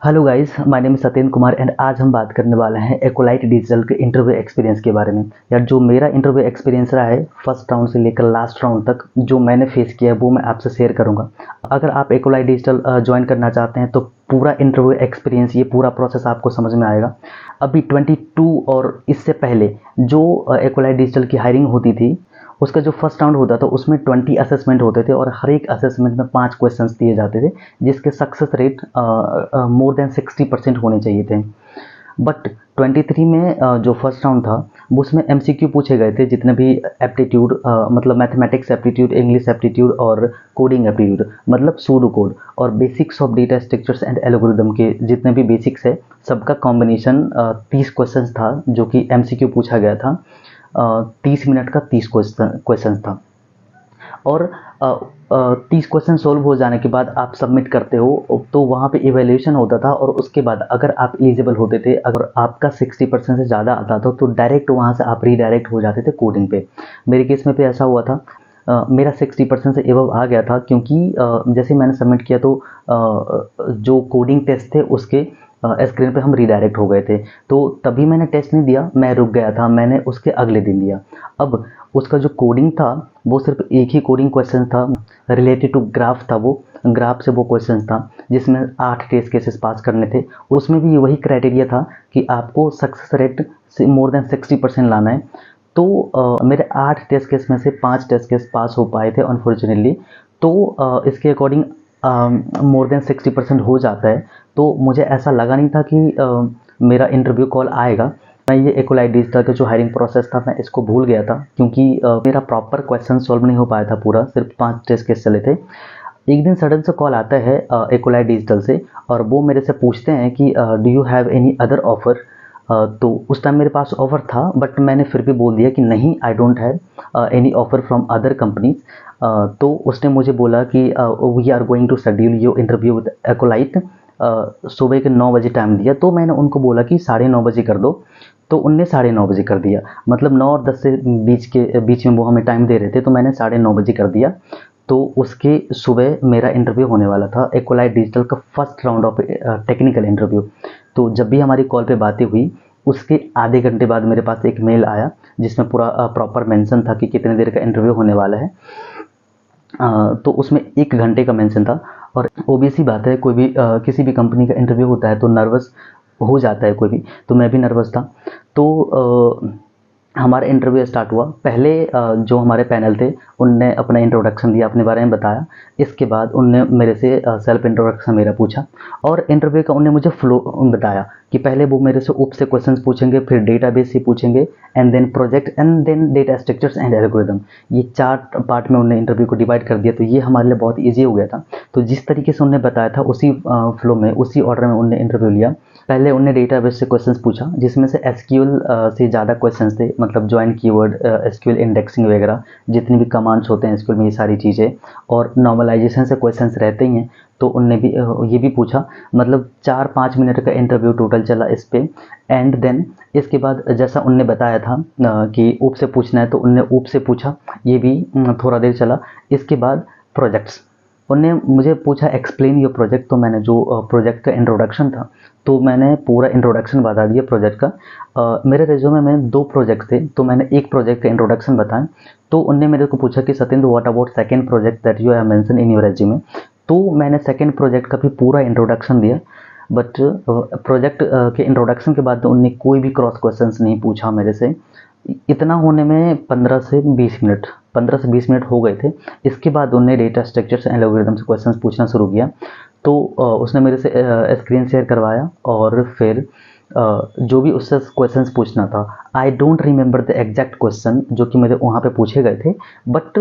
Hello guys, my name is Satyendra Kumar and आज हम बात करने वाले हैं एकोलाइट डिजिटल के इंटरव्यू एक्सपीरियंस के बारे में। यार, जो मेरा इंटरव्यू एक्सपीरियंस रहा है फर्स्ट राउंड से लेकर लास्ट राउंड तक जो मैंने फेस किया है वो मैं आपसे शेयर करूंगा। अगर आप एकोलाइट डिजिटल ज्वाइन करना चाहते हैं तो पूरा इंटरव्यू एक्सपीरियंस, ये पूरा प्रोसेस आपको समझ में आएगा। अभी 22 और इससे पहले जो एकोलाइट डिजिटल की हायरिंग होती थी उसका जो फर्स्ट राउंड होता था उसमें 20 असेसमेंट होते थे और हर एक असेसमेंट में 5 क्वेश्चंस दिए जाते थे जिसके सक्सेस रेट मोर देन 60% होने चाहिए थे। बट 23 में जो फर्स्ट राउंड था वो उसमें एमसीक्यू पूछे गए थे, जितने भी एप्टीट्यूड मतलब मैथमेटिक्स एप्टीट्यूड, इंग्लिश एप्टीट्यूड और कोडिंग एप्टीट्यूड मतलब सूडो कोड और basics of data structures and algorithm के जितने भी बेसिक्स है सबका कॉम्बिनेशन 30 क्वेश्चंस था जो कि एमसीक्यू पूछा गया था। 30 मिनट का 30 क्वेश्चन था और 30 क्वेश्चन सोल्व हो जाने के बाद आप सबमिट करते हो तो वहाँ पे इवैल्यूएशन होता था और उसके बाद अगर आप एलिजिबल होते थे, अगर आपका 60% से ज़्यादा आता था तो डायरेक्ट वहाँ से आप रीडायरेक्ट हो जाते थे कोडिंग पे। मेरे केस में भी ऐसा हुआ था। मेरा 60% से एबव आ गया था क्योंकि जैसे मैंने सबमिट किया तो जो कोडिंग टेस्ट थे उसके स्क्रीन पे हम रीडायरेक्ट हो गए थे, तो तभी मैंने टेस्ट नहीं दिया, मैं रुक गया था, मैंने उसके अगले दिन दिया। अब उसका जो कोडिंग था वो सिर्फ एक ही कोडिंग क्वेश्चन था, रिलेटेड टू ग्राफ था, वो ग्राफ से वो क्वेश्चन था जिसमें 8 टेस्ट केसेस पास करने थे। उसमें भी वही क्राइटेरिया था कि आपको सक्सेस रेट से मोर देन 60% लाना है। तो मेरे 8 टेस्ट केस में से 5 टेस्ट केस पास हो पाए थे अनफॉर्चुनेटली। तो इसके अकॉर्डिंग मोर देन 60% हो जाता है, तो मुझे ऐसा लगा नहीं था कि मेरा इंटरव्यू कॉल आएगा। मैं ये एकोलाइट डिजिटल का जो हायरिंग प्रोसेस था मैं इसको भूल गया था क्योंकि मेरा प्रॉपर क्वेश्चन सॉल्व नहीं हो पाया था पूरा, सिर्फ 5 टेस्ट केस चले थे। एक दिन सडन से कॉल आता है एकोलाइट डिजिटल से और वो मेरे से पूछते हैं कि do you have any other offer. तो उस टाइम मेरे पास ऑफ़र था बट मैंने फिर भी बोल दिया कि नहीं, I don't have any offer from other companies. तो उसने मुझे बोला कि we are going to schedule your interview with Accolite. सुबह के 9 बजे टाइम दिया, तो मैंने उनको बोला कि 9:30 बजे कर दो, तो उनने 9:30 बजे कर दिया। मतलब 9 और 10 से बीच में वो हमें टाइम दे रहे थे, तो मैंने 9:30 बजे कर दिया। तो उसके सुबह मेरा इंटरव्यू होने वाला था, एकोलाइट डिजिटल का first round of technical interview. तो जब भी हमारी कॉल पे बातें हुई उसके आधे घंटे बाद मेरे पास एक मेल आया जिसमें पूरा प्रॉपर मेंशन था कि कितने देर का इंटरव्यू होने वाला है। तो उसमें 1 घंटे का मेंशन था और ओबीसी बात है, कोई भी किसी भी कंपनी का इंटरव्यू होता है तो नर्वस हो जाता है कोई भी, तो मैं भी नर्वस था। तो हमारा इंटरव्यू स्टार्ट हुआ। पहले जो हमारे पैनल थे उनने अपना इंट्रोडक्शन दिया, अपने बारे में बताया। इसके बाद उनने मेरे से सेल्फ इंट्रोडक्शन मेरा पूछा और इंटरव्यू का उनने मुझे फ्लो बताया कि पहले वो मेरे से उप से क्वेश्चंस पूछेंगे, फिर डेटाबेस से पूछेंगे and then project and then data structures and algorithm. ये 4 पार्ट में उन्होंने इंटरव्यू को डिवाइड कर दिया, तो ये हमारे लिए बहुत ईजी हो गया था। तो जिस तरीके से उन्होंने बताया था उसी फ्लो में, उसी ऑर्डर में उन्होंने इंटरव्यू लिया। पहले उन्होंने डेटाबेस से क्वेश्चंस पूछा जिसमें से एसक्यूएल से ज़्यादा क्वेश्चंस थे, मतलब जॉइन कीवर्ड, एसक्यूएल इंडेक्सिंग वगैरह, जितनी भी कमांड्स होते हैं एसक्यूएल में, ये सारी चीज़ें, और नॉर्मलाइजेशन से क्वेश्चंस रहते ही हैं, तो उनने भी ये भी पूछा। मतलब 4-5 मिनट का इंटरव्यू टोटल चला इस पे। एंड देन इसके बाद जैसा उनने बताया था कि ऊप से पूछना है, तो उनने ऊप से पूछा, ये भी थोड़ा देर चला। इसके बाद प्रोजेक्ट्स, उनने मुझे पूछा एक्सप्लेन योर प्रोजेक्ट, तो मैंने जो प्रोजेक्ट का इंट्रोडक्शन था तो मैंने पूरा इंट्रोडक्शन बता दिया प्रोजेक्ट का। मेरे रेज्यूमे में 2 प्रोजेक्ट थे तो मैंने एक प्रोजेक्ट का इंट्रोडक्शन बताया। तो उनने मेरे को पूछा कि Satyendra, what about second project that you have mention in your resume. तो मैंने सेकंड प्रोजेक्ट का भी पूरा इंट्रोडक्शन दिया। बट प्रोजेक्ट के इंट्रोडक्शन के बाद उनने कोई भी क्रॉस क्वेश्चंस नहीं पूछा मेरे से। इतना होने में 15 से 20 मिनट हो गए थे। इसके बाद उन्होंने डेटा स्ट्रक्चर्स एंड एल्गोरिदम से क्वेश्चंस पूछना शुरू किया। तो उसने मेरे से स्क्रीन शेयर करवाया और फिर जो भी उससे क्वेश्चंस पूछना था, I don't remember the exact question जो कि मेरे वहाँ पे पूछे गए थे, but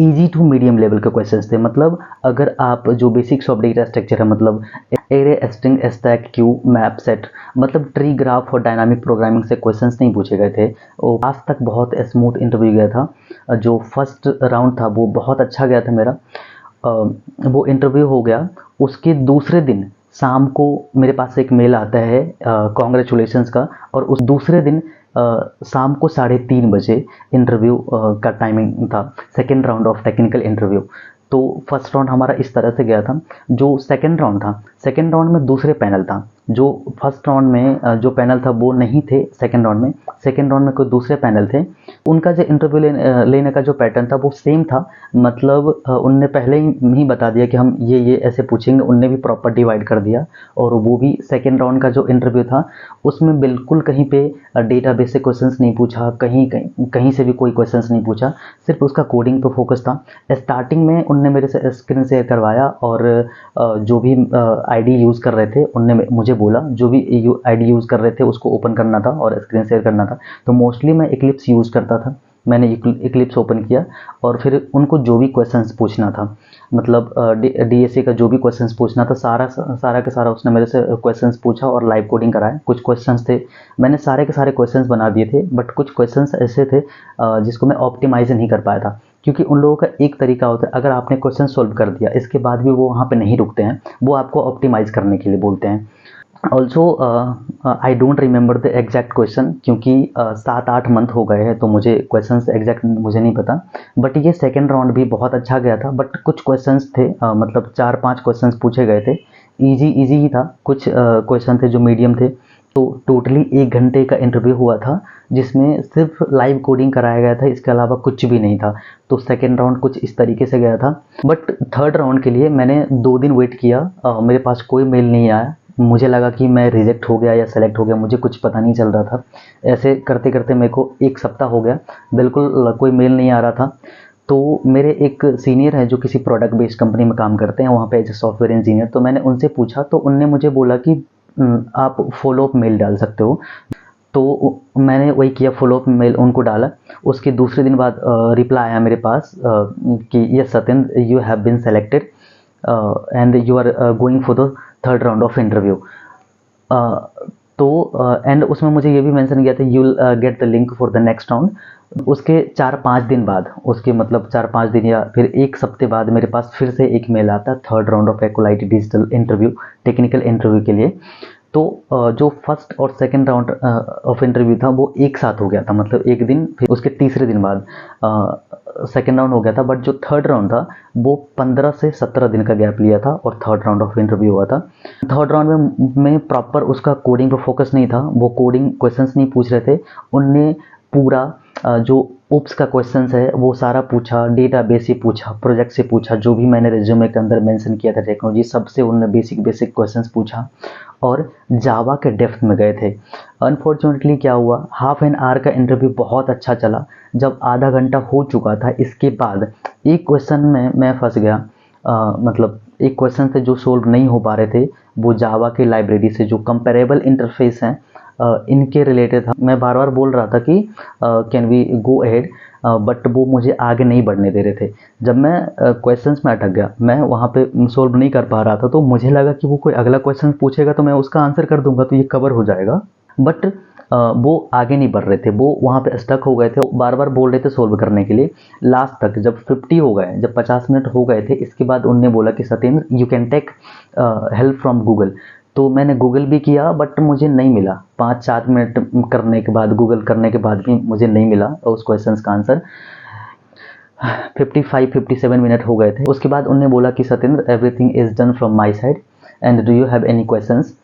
easy to medium level के क्वेश्चंस थे। मतलब अगर आप जो बेसिक्स ऑफ डेटा स्ट्रक्चर है, मतलब array, string, stack, Q, map, set, मतलब ट्री, ग्राफ और डायनामिक प्रोग्रामिंग से क्वेश्चंस नहीं पूछे गए थे। आज तक बहुत स्मूथ इंटरव्यू गया था। जो फर्स्ट राउंड था वो बहुत अच्छा गया था मेरा। वो इंटरव्यू हो गया। उसके दूसरे दिन शाम को मेरे पास एक मेल आता है कॉन्ग्रेचुलेशंस का, और उस दूसरे दिन शाम को 3:30 बजे इंटरव्यू का टाइमिंग था, second round of technical interview. तो फर्स्ट राउंड हमारा इस तरह से गया था। जो सेकंड राउंड था, सेकंड राउंड में दूसरे पैनल था। जो फर्स्ट राउंड में जो पैनल था वो नहीं थे सेकंड राउंड में, सेकंड राउंड में कोई दूसरे पैनल थे। उनका जो इंटरव्यू लेने का जो पैटर्न था वो सेम था। मतलब उनने पहले ही बता दिया कि हम ये ऐसे पूछेंगे, उनने भी प्रॉपर डिवाइड कर दिया। और वो भी सेकंड राउंड का जो इंटरव्यू था उसमें बिल्कुल कहीं पे डेटाबेस से क्वेश्चंस नहीं पूछा, कहीं से भी कोई क्वेश्चंस नहीं पूछा, सिर्फ उसका कोडिंग पे फोकस था। स्टार्टिंग में उनने मेरे से स्क्रीन शेयर करवाया और जो भी आईडी यूज़ कर रहे थे उनने मुझे बोला जो भी आईडी यूज़ कर रहे थे उसको ओपन करना था और स्क्रीन शेयर करना था। तो मोस्टली मैं इक्लिप्स यूज़ करता था। मैंने इक्लिप्स ओपन किया और फिर उनको जो भी क्वेश्चंस पूछना था, मतलब डीएसए का जो भी क्वेश्चंस पूछना था, सारा के सारा उसने मेरे से क्वेश्चंस पूछा और लाइव कोडिंग कराया। कुछ क्वेश्चंस थे, मैंने सारे के सारे क्वेश्चंस बना दिए थे, बट कुछ क्वेश्चंस ऐसे थे जिसको मैं ऑप्टिमाइज नहीं कर पाया था। क्योंकि उन लोगों का एक तरीका होता है, अगर आपने क्वेश्चन सोल्व कर दिया इसके बाद भी वो वहाँ पे नहीं रुकते हैं, वो आपको ऑप्टिमाइज करने के लिए बोलते हैं। Also I don't remember the exact question, क्योंकि 7-8 मंथ हो गए हैं तो मुझे क्वेश्चंस एग्जैक्ट मुझे नहीं पता। बट ये सेकंड राउंड भी बहुत अच्छा गया था। बट कुछ क्वेश्चंस थे, मतलब 4-5 क्वेश्चंस पूछे गए थे, इजी ही था। कुछ क्वेश्चन थे जो मीडियम थे। तो टोटली 1 घंटे का इंटरव्यू हुआ था जिसमें सिर्फ लाइव कोडिंग कराया गया था, इसके अलावा कुछ भी नहीं था। तो सेकेंड राउंड कुछ इस तरीके से गया था। बट थर्ड राउंड के लिए मैंने 2 दिन वेट किया, मेरे पास कोई मेल नहीं आया। मुझे लगा कि मैं रिजेक्ट हो गया या सेलेक्ट हो गया, मुझे कुछ पता नहीं चल रहा था। ऐसे करते करते मेरे को 1 सप्ताह हो गया, बिल्कुल कोई मेल नहीं आ रहा था। तो मेरे एक सीनियर हैं जो किसी प्रोडक्ट बेस्ड कंपनी में काम करते हैं वहाँ पे एज ए सॉफ्टवेयर इंजीनियर, तो मैंने उनसे पूछा तो उनने मुझे बोला कि आप फॉलोअप मेल डाल सकते हो। तो मैंने वही किया, फॉलोअप मेल उनको डाला। उसके दूसरे दिन बाद रिप्लाई आया मेरे पास कि yes Satyendra, you have been selected and you are going for the third round of interview. तो एंड उसमें मुझे ये भी मेंशन किया था you will get the link for the next round. उसके 4-5 दिन बाद, उसके मतलब 4-5 दिन या फिर 1 सप्ते बाद मेरे पास फिर से एक मेल आता third round of Aqualite digital interview, technical interview के लिए। तो जो फर्स्ट और सेकंड राउंड ऑफ इंटरव्यू था वो एक साथ हो गया था, मतलब एक दिन, फिर उसके तीसरे दिन बाद सेकंड राउंड हो गया था। बट जो थर्ड राउंड था वो 15 से 17 दिन का गैप लिया था और थर्ड राउंड ऑफ इंटरव्यू हुआ था। थर्ड राउंड में प्रॉपर उसका कोडिंग पर फोकस नहीं था, वो कोडिंग क्वेश्चंस नहीं पूछ रहे थे। उनने पूरा जो ओप्स का क्वेश्चंस है वो सारा पूछा, डेटाबेस से पूछा, प्रोजेक्ट से पूछा, जो भी मैंने रिज्यूमे के अंदर मेंशन किया था टेक्नोलॉजी, सबसे उन्होंने बेसिक क्वेश्चंस पूछा और जावा के डेप्थ में गए थे। अनफॉर्चुनेटली क्या हुआ, हाफ एन आवर का इंटरव्यू बहुत अच्छा चला। जब आधा घंटा हो चुका था इसके बाद एक क्वेश्चन में मैं फंस गया। मतलब एक क्वेश्चन से जो सोल्व नहीं हो पा रहे थे वो जावा के लाइब्रेरी से जो कंपेरेबल इंटरफेस हैं इनके रिलेटेड था। मैं बार बार बोल रहा था कि can we go ahead, but वो मुझे आगे नहीं बढ़ने दे रहे थे। जब मैं क्वेश्चंस में अटक गया, मैं वहाँ पे सोल्व नहीं कर पा रहा था, तो मुझे लगा कि वो कोई अगला क्वेश्चन पूछेगा तो मैं उसका आंसर कर दूंगा तो ये कवर हो जाएगा। बट वो आगे नहीं बढ़ रहे थे, वो वहाँ पे स्टक हो गए थे, बार बार बोल रहे थे सोल्व करने के लिए। लास्ट तक जब 50 हो गए, जब 50 मिनट हो गए थे, इसके बाद उनने बोला कि Satyendra you can take help from Google. तो मैंने गूगल भी किया बट मुझे नहीं मिला। 5-7 मिनट करने के बाद, गूगल करने के बाद भी मुझे नहीं मिला उस क्वेश्चन का आंसर। 55-57 मिनट हो गए थे। उसके बाद उन्होंने बोला कि Satyendra everything is done from my side and do you have any questions.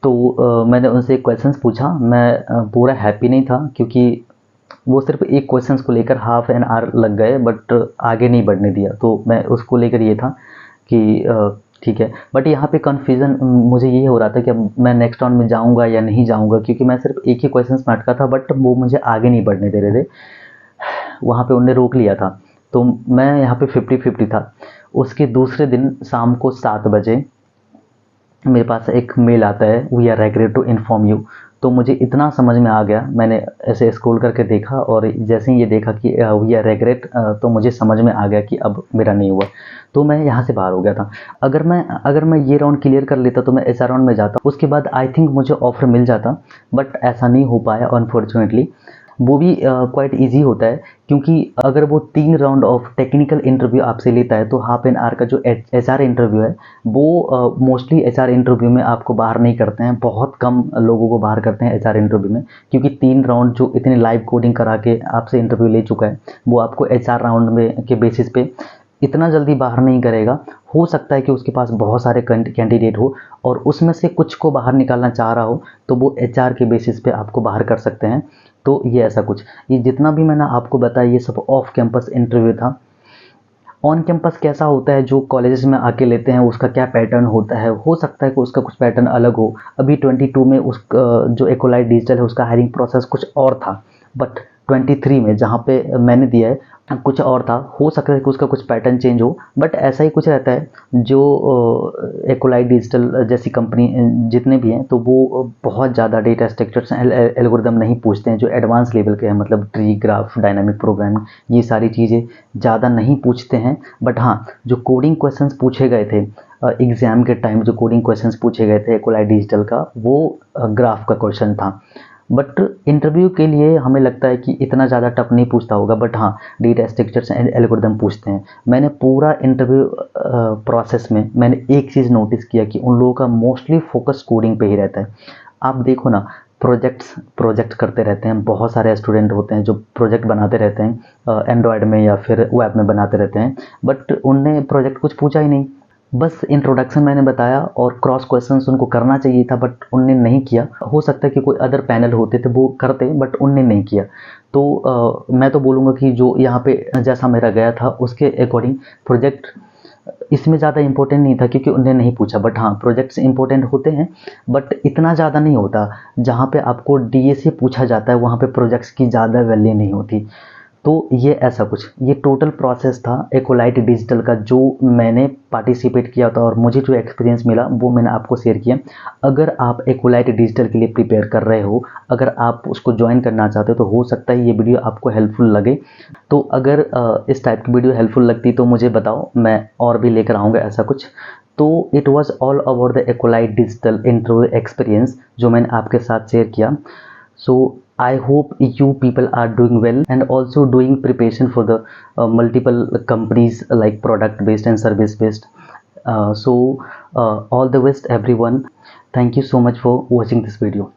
तो मैंने उनसे क्वेश्चंस पूछा। मैं पूरा हैप्पी नहीं था क्योंकि वो सिर्फ एक क्वेश्चंस को लेकर हाफ एन आवर लग गए बट आगे नहीं बढ़ने दिया। तो मैं उसको लेकर ये था कि ठीक है। बट यहाँ पे कन्फ्यूज़न मुझे ये हो रहा था कि अब मैं नेक्स्ट राउंड में जाऊँगा या नहीं जाऊँगा, क्योंकि मैं सिर्फ एक ही क्वेश्चन में अटका था बट वो मुझे आगे नहीं बढ़ने दे रहे थे। वहाँ पे उन्होंने रोक लिया था। तो मैं यहाँ पे 50-50 था। उसके दूसरे दिन शाम को 7 बजे मेरे पास एक मेल आता है, we are regret to inform you. तो मुझे इतना समझ में आ गया, मैंने ऐसे स्क्रॉल करके देखा और जैसे ही ये देखा कि वी आर रेग्रेट, तो मुझे समझ में आ गया कि अब मेरा नहीं हुआ। तो मैं यहाँ से बाहर हो गया था। अगर मैं ये राउंड क्लियर कर लेता तो मैं एचआर राउंड में जाता, उसके बाद आई थिंक मुझे ऑफर मिल जाता। बट ऐसा नहीं हो पाया अनफॉर्चुनेटली। वो भी क्वाइट इजी होता है, क्योंकि अगर वो 3 राउंड ऑफ टेक्निकल इंटरव्यू आपसे लेता है तो हाफ एन आवर का जो एचआर इंटरव्यू है वो मोस्टली एचआर इंटरव्यू में आपको बाहर नहीं करते हैं। बहुत कम लोगों को बाहर करते हैं एचआर इंटरव्यू में, क्योंकि 3 राउंड जो इतने लाइव कोडिंग करा के आपसे इंटरव्यू ले चुका है वो आपको एचआर राउंड में के बेसिस पे इतना जल्दी बाहर नहीं करेगा। हो सकता है कि उसके पास बहुत सारे कैंडिडेट हो और उसमें से कुछ को बाहर निकालना चाह रहा हो, तो वो एचआर के बेसिस पे आपको बाहर कर सकते हैं। तो ये ऐसा कुछ, ये जितना भी मैंने आपको बताया ये सब ऑफ कैंपस इंटरव्यू था। ऑन कैंपस कैसा होता है, जो कॉलेजेस में आके लेते हैं उसका क्या पैटर्न होता है, हो सकता है कि उसका कुछ पैटर्न अलग हो। अभी 22 में उस जो एकोलाइट डिजिटल है उसका हायरिंग प्रोसेस कुछ और था, बट 23 में जहाँ पे मैंने दिया है कुछ और था। हो सकता है कि उसका कुछ पैटर्न चेंज हो, बट ऐसा ही कुछ रहता है। जो एकोलाइट डिजिटल जैसी कंपनी जितने भी हैं, तो वो बहुत ज़्यादा डेटा स्ट्रक्चर्स एल्गोरिदम नहीं पूछते हैं जो एडवांस लेवल के हैं, मतलब ट्री, ग्राफ, डायनामिक प्रोग्रामिंग, ये सारी चीज़ें ज़्यादा नहीं पूछते हैं। बट हाँ, जो कोडिंग क्वेश्चंस पूछे गए थे एग्ज़ाम के टाइम, जो कोडिंग क्वेश्चंस पूछे गए थे एकोलाइट डिजिटल का, वो ग्राफ का क्वेश्चन था। बट इंटरव्यू के लिए हमें लगता है कि इतना ज़्यादा टफ नहीं पूछता होगा, बट हाँ, डेटा स्ट्रक्चर्स एंड एल्गोरिदम पूछते हैं। मैंने पूरा इंटरव्यू प्रोसेस में मैंने एक चीज़ नोटिस किया कि उन लोगों का मोस्टली फोकस कोडिंग पे ही रहता है। आप देखो ना, प्रोजेक्ट करते रहते हैं, बहुत सारे स्टूडेंट होते हैं जो प्रोजेक्ट बनाते रहते हैं एंड्रॉयड में या फिर वेब में बनाते रहते हैं, बट उनने प्रोजेक्ट कुछ पूछा ही नहीं। बस इंट्रोडक्शन मैंने बताया और क्रॉस क्वेश्चंस उनको करना चाहिए था, बट उनने नहीं किया। हो सकता है कि कोई अदर पैनल होते तो वो करते, बट उनने नहीं किया। तो मैं तो बोलूँगा कि जो यहाँ पे जैसा मेरा गया था उसके अकॉर्डिंग प्रोजेक्ट इसमें ज़्यादा इम्पोर्टेंट नहीं था, क्योंकि उनने नहीं पूछा। बट हाँ, प्रोजेक्ट्स इंपॉर्टेंट होते हैं, बट इतना ज़्यादा नहीं होता। जहाँ पे आपको डीए से पूछा जाता है वहाँ पे प्रोजेक्ट्स की ज़्यादा वैल्यू नहीं होती। तो ये ऐसा कुछ, ये टोटल प्रोसेस था एकोलाइट डिजिटल का, जो मैंने पार्टिसिपेट किया था और मुझे जो एक्सपीरियंस मिला वो मैंने आपको शेयर किया। अगर आप एकोलाइट डिजिटल के लिए प्रिपेयर कर रहे हो, अगर आप उसको ज्वाइन करना चाहते हो, तो हो सकता है ये वीडियो आपको हेल्पफुल लगे। तो अगर इस टाइप की वीडियो हेल्पफुल लगती तो मुझे बताओ, मैं और भी लेकर आऊँगा ऐसा कुछ। तो it was all about the Accolite digital interview experience जो मैंने आपके साथ शेयर किया। So I hope you people are doing well and also doing preparation for the multiple companies like product based and service based. So all the best everyone. Thank you so much for watching this video.